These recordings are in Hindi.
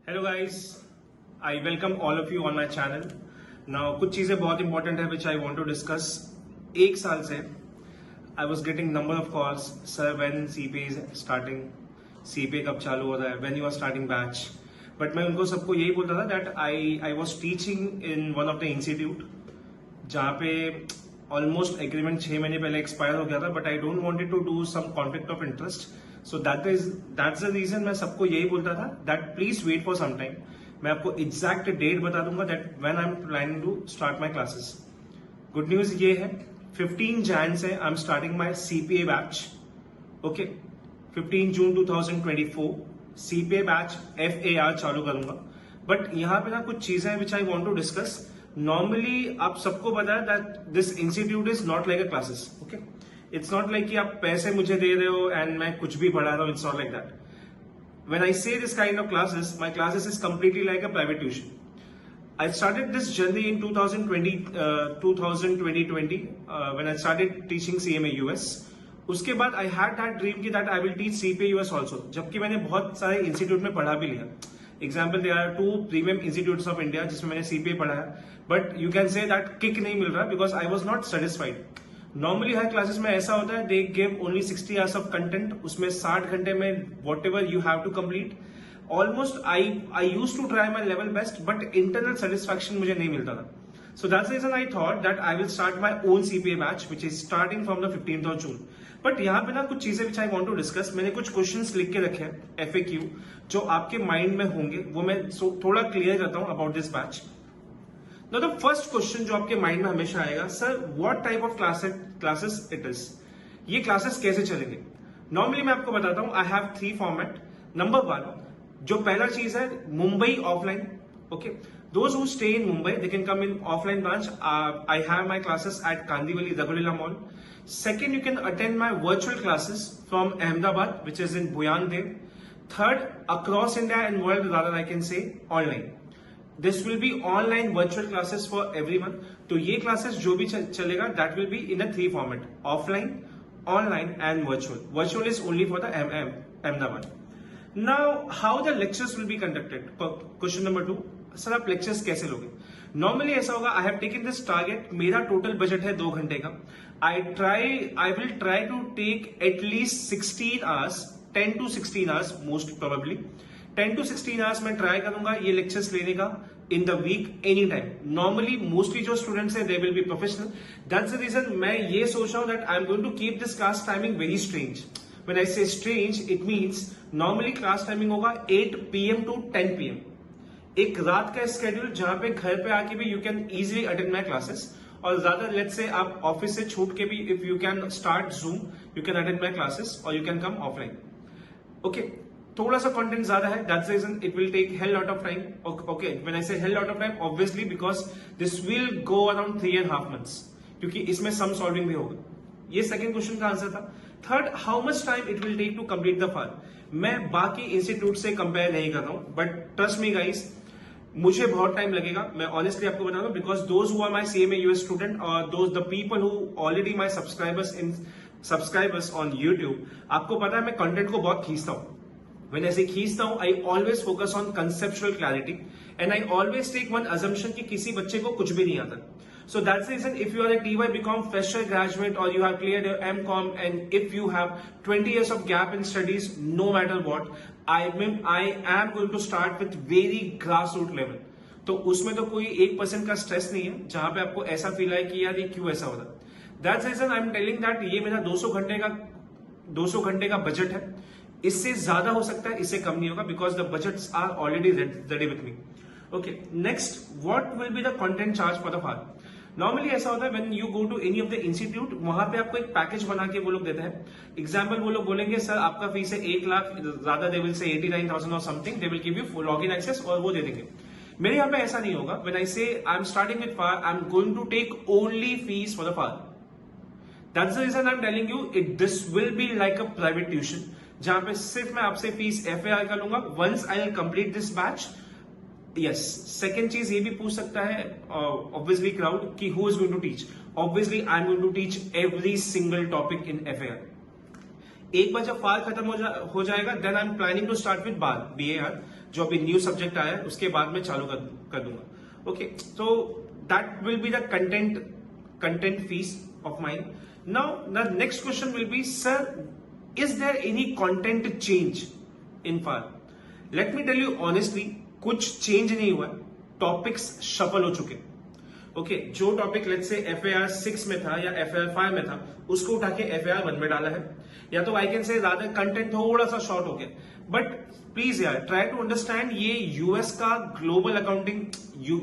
Hello guys, I welcome all of you on my channel. Now कुछ चीजें बहुत इंपॉर्टेंट है which I want to discuss. एक साल से I was getting number of calls, sir when CPA is starting, CPA कब चालू हो रहा है, when you are starting batch. But मैं उनको सबको यही बोलता था that I was teaching in one of the institute जहाँ पे ऑलमोस्ट एग्रीमेंट 6 महीने पहले एक्सपायर हो गया था, but I don't wanted to do some conflict of interest. So that's the reason मैं सबको यही बोलता था that please wait for some time. मैं आपको एग्जैक्ट डेट बता दूंगा that when I am planning to start my classes. Good news ये है, 15 जैन से I am starting my CPA batch. Okay, 15 June 2024 CPA batch FAR चालू करूंगा। बट यहाँ पे ना कुछ चीजें which I want to discuss. Normally आप सबको पता है that this institute is not like a classes. Okay, it's not like कि आप पैसे मुझे दे रहे हो एंड मैं कुछ भी पढ़ा रहा हूँ। It's not like that. When I say this kind of classes, my classes is completely like a private tuition. I started this journey in 2020 when I started teaching CMA US. उसके बाद I had that dream कि that I will teach CPA US also. जबकि मैंने बहुत सारे इंस्टीट्यूट में पढ़ा भी लिया। Example, there are 2 premium institutes of India जिसमें मैंने CPA पढ़ा है, but you can say that kick नहीं मिल रहा because I was not satisfied. Normally हर क्लासेस में ऐसा होता है, they give only 60 hours of content, उसमें 60 घंटे में whatever you have to complete. Almost I use to try my level best, but internal satisfaction मुझे नहीं मिलता था। So that's the reason I thought that I will start my own CPA batch, which is starting from the 15th of June. But यहाँ पे ना कुछ चीजें which I want to discuss, मैंने कुछ क्वेश्चंस लिख के रखे हैं FAQ जो आपके माइंड में होंगे, वो मैं थोड़ा क्लियर करता हूँ about this batch. Now the first question जो आपके माइंड में हमेशा आएगा, sir what type of classes it is? ये क्लासेस कैसे चलेंगे? नॉर्मली मैं आपको बताता हूँ, I have 3 फॉर्मेट। नंबर 1, जो पहला चीज है Mumbai offline. Okay, those who stay in Mumbai, they can come in offline branch. I have my classes at Kandivali Raghuleela Mall. Second, you can attend my virtual classes from Ahmedabad, which is in Buyandev. Third, across India and world, rather I can say online. This will be online virtual classes for everyone. तो ये classes जो भी चलेगा, that will be in a 3 format: offline, online, and virtual. Virtual is only for the Ahmedabad. Now, how the lectures will be conducted? Question number 2. Sir आप लेक्चर्स कैसे लोगे? नॉर्मली ऐसा होगा, I have taken this target, मेरा टोटल बजट है 2 घंटे का। I will try to take at least 16 hours, 10 to 16 hours most probably. 10 to 16 hours मैं ट्राई करूंगा ये लेक्चर्स लेने का in the week any time. Normally mostly जो स्टूडेंट्स है they will be professional. That's the reason मैं ये सोच रहा हूं that I am going to keep this class timing very strange. When I say strange, it means normally class timing होगा 8 PM to 10 PM। एक रात का स्केड्यूल जहां पे घर पे आके भी you can easily attend my classes, और ज्यादा लेट्स से आप ऑफिस से छूट के भी if you can start Zoom, you can attend my classes और you can come offline. Okay, थोड़ा सा कंटेंट ज्यादा है, that's the reason it will take hell lot of time. Okay, when I say hell lot of time, obviously because this will go around 3.5 months, क्योंकि इसमें सम सॉल्विंग भी होगा। ये सेकंड क्वेश्चन का आंसर था। Third, how much time it will take to complete the FAR. मैं बाकी इंस्टीट्यूट से कंपेयर नहीं कर रहा हूं, बट ट्रस्ट मी गाइस, मुझे बहुत टाइम लगेगा। मैं ऑनेस्टली आपको बता रहा हूं, because those who are my CMA US student और those the people who already my subscribers on YouTube, आपको पता है मैं कंटेंट को बहुत खींचता हूं। When I say खींचता हूं, I always focus on conceptual clarity and I always take one assumption कि किसी बच्चे को कुछ भी नहीं आता। So that's the reason if you are a TY BCom fresher graduate or you have cleared your MCom and if you have 20 years of gap in studies, no matter what, I am going to start with very grassroots level. तो उसमें तो कोई 1% का स्ट्रेस नहीं है जहां पे आपको ऐसा फील है कि यार ये क्यों ऐसा हो रहा है। That's the reason I'm telling that ये मेरा 200 घंटे का बजट है। इससे ज्यादा हो सकता है, इससे कम नहीं होगा, because the budgets are already ready with me. Okay, next, what will be the content charge for the FAR. Normally ऐसा होता है when you go to any of the institute, वहां पे आपको एक पैकेज बना के वो लोग देते हैं। एग्जाम्पल, वो लोग बोलेंगे सर आपका फीस है 1 लाख, ज्यादा दे विल से 89,000 और something, they will give you log in excess और वो दे देंगे। मेरे यहाँ पे ऐसा नहीं होगा। When I say I am starting with FAR, I am going to take only fees for the FAR. That's the reason I am telling you this will be like a private tuition, जहां पे सिर्फ मैं आपसे फीस FAR का लूंगा once I will complete this batch. Yes, second चीज ये भी पूछ सकता है ऑब्वियसली क्राउड कि who is going to teach. Obviously I am going to teach every single topic in FAR। एक बार जब फार खत्म हो जाएगा, then I am planning to start with BAR। जो अभी न्यू सब्जेक्ट आया है उसके बाद में चालू कर दूंगा। ओके, तो that will be the content fees of mine. Now the next question will be, sir is there any content change in FAR? Let me tell you honestly, कुछ चेंज नहीं हुआ, टॉपिक्स शफल हो चुके। ओके, जो टॉपिक लेट्स से FAR 6 में था या FAR 5 में था, उसको उठा के FAR 1 में डाला है, या तो आई कैन से ज्यादा कंटेंट थोड़ा सा शॉर्ट हो गया। बट प्लीज यार, ट्राई टू अंडरस्टैंड, ये यूएस का ग्लोबल अकाउंटिंग,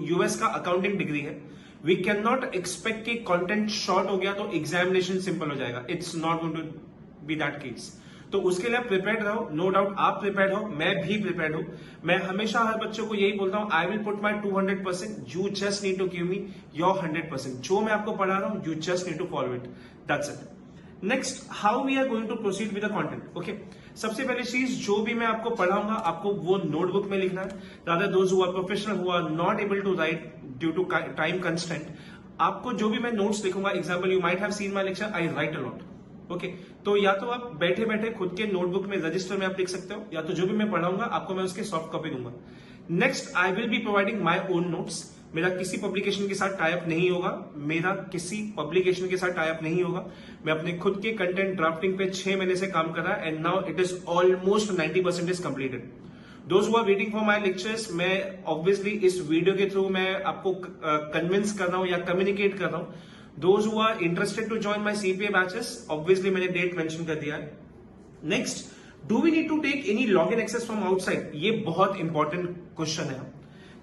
यूएस का अकाउंटिंग डिग्री है। वी कैन नॉट एक्सपेक्ट कि कंटेंट शॉर्ट हो गया तो एग्जामिनेशन सिंपल हो जाएगा। It's not going to be that case. तो उसके लिए आप प्रिपेयर्ड रहो, नो डाउट आप प्रिपेयर्ड हो, मैं भी प्रिपेयर्ड हूं। मैं हमेशा हर बच्चों को यही बोलता हूं, I will put my 200%, you just need to give me your 100%। जो मैं आपको पढ़ा रहा हूं, you just need to follow it, that's it. Next, how we are going to proceed with the content. Okay, सबसे पहली चीज, जो भी मैं आपको पढ़ाऊंगा आपको वो नोटबुक में लिखना है। Rather those who are professional, who are not able to write due to time constant, आपको जो भी मैं नोट्स लिखूंगा, example you might have seen my lecture, I write a lot. Okay, तो या तो आप बैठे बैठे खुद के नोटबुक में, रजिस्टर में आप लिख सकते हो, या तो जो भी मैं पढ़ाऊंगा आपको मैं उसके सॉफ्ट कॉपी दूंगा। Next, I will be providing my own notes. मेरा किसी पब्लिकेशन के साथ टाइप नहीं होगा, मैं अपने खुद के कंटेंट ड्राफ्टिंग पे 6 महीने से काम कर रहा है, and now it is almost 90% is completed. Those who are waiting for my lectures, मैं ऑब्वियसली इस वीडियो के थ्रू मैं आपको कन्विंस कर रहा हूं या कम्युनिकेट कर रहा हूं। Those who are interested to join my CPA batches, obviously मैंने डेट मेंशन कर दिया है। Next, do we need to take any login access from outside? ये बहुत इंपॉर्टेंट क्वेश्चन है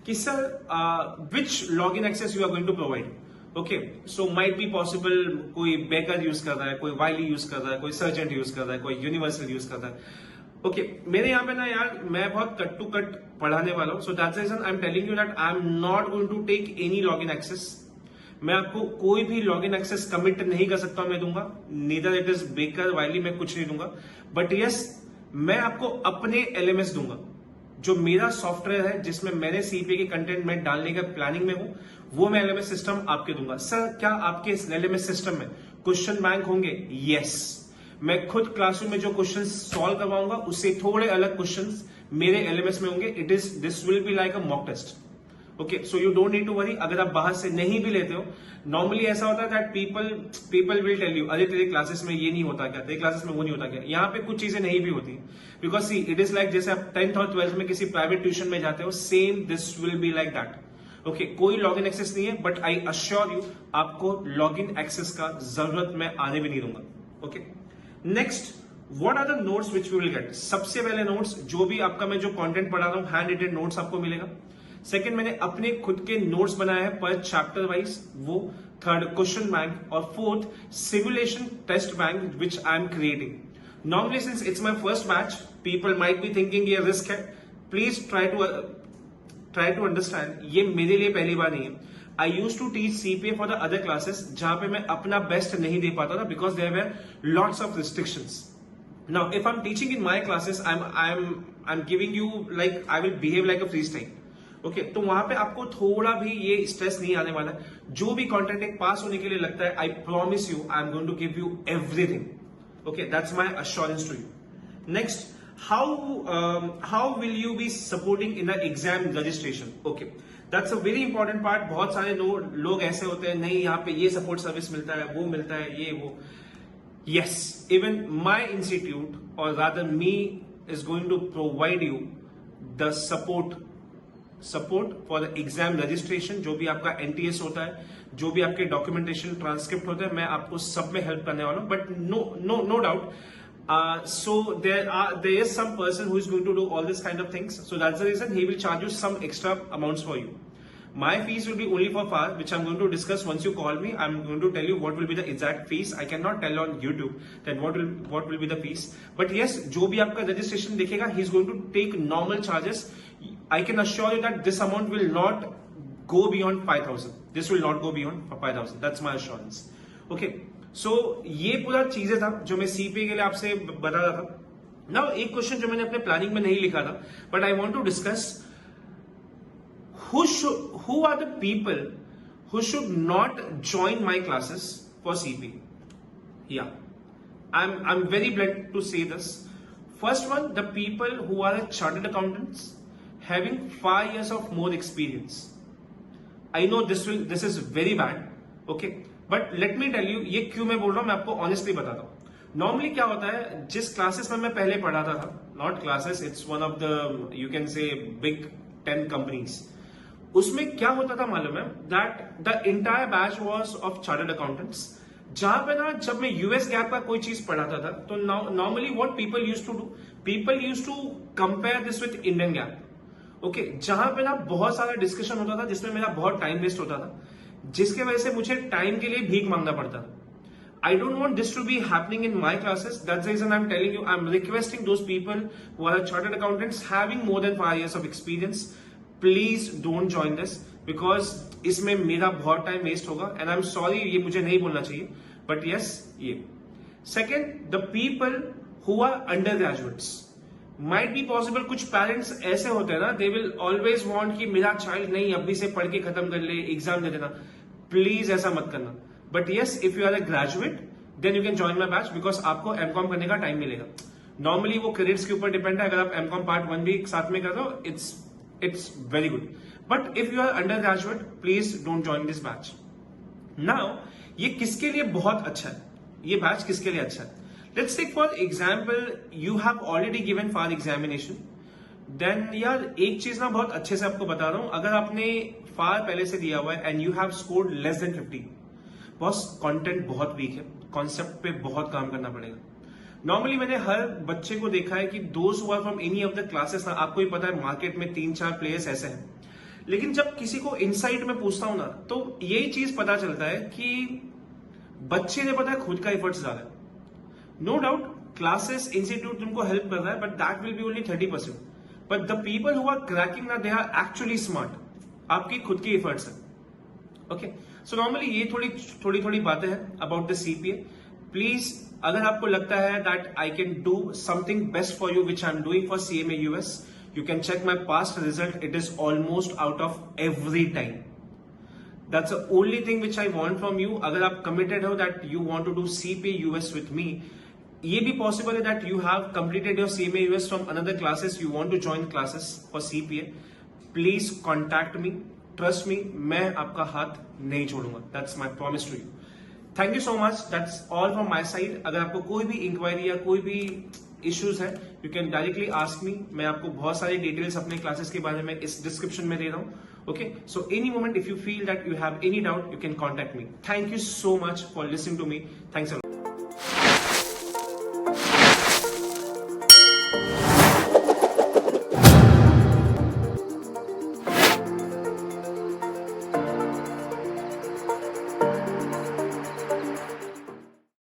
कि sir which login access you are going to provide. Okay, so might be possible कोई बेकर यूज कर रहा है, कोई वाइली यूज कर रहा है, कोई सर्जेंट यूज कर रहा है, कोई यूनिवर्सल यूज कर रहा है। ओके, मेरे यहाँ पे ना यार, मैं बहुत कट टू कट पढ़ाने वाला हूँ, so that's the reason I am telling you that I am not going to take any login access. मैं आपको कोई भी लॉगिन एक्सेस कमिट नहीं कर सकता, मैं दूंगा नीदर इट इज बेकर वाइली, मैं कुछ नहीं दूंगा। बट यस, मैं आपको अपने LMS दूंगा, जो मेरा सॉफ्टवेयर है जिसमें मैंने CPA के कंटेंट में डालने का प्लानिंग में हूं, वो मैं LMS सिस्टम आपके दूंगा। सर क्या आपके इस LMS सिस्टम में क्वेश्चन बैंक होंगे? यस, मैं खुद क्लासरूम में जो क्वेश्चन सॉल्व करवाऊंगा उससे थोड़े अलग क्वेश्चन मेरे LMS में होंगे। This will be like a mock test. Okay, so you don't need to worry. अगर आप बाहर से नहीं भी लेते हो, नॉर्मली ऐसा होता है that people will tell you, अरे तेरे क्लासेस में ये नहीं होता क्या, तेरे क्लासेस में वो नहीं होता क्या। यहाँ पे कुछ चीजें नहीं भी होती, because see it is like जैसे आप 10th और 12th में किसी प्राइवेट ट्यूशन में जाते हो, same this will be like that. Okay, कोई लॉगिन एक्सेस नहीं है, बट आई अश्योर यू आपको लॉगिन एक्सेस का जरूरत मैं आने भी नहीं दूंगा। Okay, next, what are the notes which we will get? सबसे पहले नोट्स, जो भी आपका मैं जो कंटेंट पढ़ा रहा हूं, हैंड रिटेन नोट्स आपको मिलेगा। सेकंड, मैंने अपने खुद के नोट्स बनाए हैं पर चैप्टर वाइज, वो। Third, question bank. और fourth, simulation test bank which I am creating. Normally since it's my first batch, people might be thinking ये रिस्क है। प्लीज ट्राई टू अंडरस्टैंड, ये मेरे लिए पहली बार नहीं है। I use to teach CPA for the other classes, जहां पे मैं अपना बेस्ट नहीं दे पाता था, because there were lots of restrictions. Now, if I'm teaching in my classes, I'm giving you like I will behave like a freestyle. Okay, तो वहां पे आपको थोड़ा भी ये स्ट्रेस नहीं आने वाला है। जो भी कंटेंट एक पास होने के लिए लगता है, I promise you, I'm going to give you everything. Okay, that's my assurance to you. Next, how will you be supporting in the exam registration? Okay, that's a very important part. बहुत सारे लोग ऐसे होते हैं, नहीं यहाँ पे ये सपोर्ट सर्विस मिलता है, वो मिलता है, ये वो। Yes, even my institute, or rather me, is going to provide you the support for the exam registration. जो भी आपका NTS होता है, जो भी आपके डॉक्यूमेंटेशन ट्रांसक्रिप्ट होता है, मैं आपको सब में हेल्प करने वाला हूँ। But no doubt, so there is some person who is going to do all this kind of things. So that's the reason he will charge you some extra amounts for you. My fees will be only for FAR, which I'm going to discuss once you call me. I'm going to tell you what will be the exact fees. I cannot tell on YouTube that what will be the fees. But yes, जो भी आपका registration दिखेगा, he's going to take normal charges. I can assure you that this amount will not go beyond 5,000. This will not go beyond 5,000. That's my assurance. Okay. So ये पूरा चीजें था जो मैं CPA के लिए आपसे बता रहा था। Now एक क्वेश्चन जो मैंने अपने प्लानिंग में नहीं लिखा था, but I want to discuss. Who are the people who should not join my classes for CPA? Yeah, I'm very blunt to say this. First one, the people who are chartered accountants, having 5 years of more experience. I know this is very bad, okay, but let me tell you ये क्यों मैं बोल रहा हूं, मैं आपको ऑनेस्टली बताता हूं. नॉर्मली क्या होता है, जिस क्लासेस में मैं पहले पढ़ाता था, not classes, it's one of the you can से बिग 10 कंपनीज, उसमें क्या होता था मालूम है, that the entire batch was of chartered accountants. जहां पे ना जब मैं यूएस गैप का कोई चीज पढ़ाता था तो normally what people used to do, people used to compare this with Indian gap. Okay, जहां पे ना बहुत सारा डिस्कशन होता था जिसमें मेरा बहुत टाइम वेस्ट होता था, जिसके वजह से मुझे टाइम के लिए भीख मांगना पड़ता था. I don't want this to be happening in my classes. That's the reason I'm telling you, I'm requesting those people who are chartered accountants having more than 5 years of experience, please don't join this because इसमें मेरा बहुत टाइम वेस्ट होगा. एंड आई एम सॉरी, ये मुझे नहीं बोलना चाहिए, बट यस ये. Second, the people who are under graduates, might be possible, कुछ पेरेंट्स ऐसे होते हैं ना, दे विल ऑलवेज वांट कि मेरा चाइल्ड नहीं अभी से पढ़ के खत्म कर ले, एग्जाम दे देना. प्लीज ऐसा मत करना. But yes, if you are a graduate then you can join my batch because आपको एमकॉम करने का टाइम मिलेगा. नॉर्मली वो क्रेडिट्स के ऊपर डिपेंड है. अगर आप एमकॉम पार्ट 1 भी साथ में कर रहे हो, it's very good. But if you are under graduate, please don't join this batch. Now ये किसके लिए बहुत अच्छा है, ये बैच किसके लिए अच्छा है? Let's take for example you have already given for examination, then यार एक चीज ना बहुत अच्छे से आपको बता रहा हूं, अगर आपने फार पहले से दिया हुआ है and you have scored less than 50, boss content बहुत वीक है, कॉन्सेप्ट पे बहुत काम करना पड़ेगा. नॉर्मली मैंने हर बच्चे को देखा है कि दोस्त हुआ from any of the classes ना, आपको ही पता है मार्केट में 3-4 प्लेयर्स ऐसे हैं, लेकिन जब किसी को इनसाइट में पूछता हूं ना तो यही चीज पता चलता है कि बच्चे ने पता है खुद का एफर्ट्स ज्यादा है. नो डाउट क्लासेस इंस्टीट्यूट तुमको हेल्प कर रहा है, but that will be only 30%. But the people who are cracking ना, दे आर एक्चुअली स्मार्ट. आपकी खुद की एफर्ट्स है. ओके, सो नॉर्मली ये थोड़ी बातें हैं अबाउट द सीपीए. प्लीज अगर आपको लगता है that I can do something best for you which I am doing for CMA US, you can check my past result. It is almost out of every time. That's the only thing which I want from you. अगर आप committed हो that you want to do CPA US with me, ये भी possible है that you have completed your CMA US from another classes, you want to join classes for CPA. Please contact me. Trust me, मैं आपका हाथ नहीं छोड़ूंगा. That's my promise to you. Thank you so much. That's all from my side. अगर आपको कोई भी इंक्वायरी या कोई भी इश्यूज है, you can directly ask me. मैं आपको बहुत सारी डिटेल्स अपने क्लासेस के बारे में इस डिस्क्रिप्शन में दे रहा हूं. Okay, so any moment if you feel that you have any doubt, you can contact me. Thank you so much for listening to me. Thanks a lot.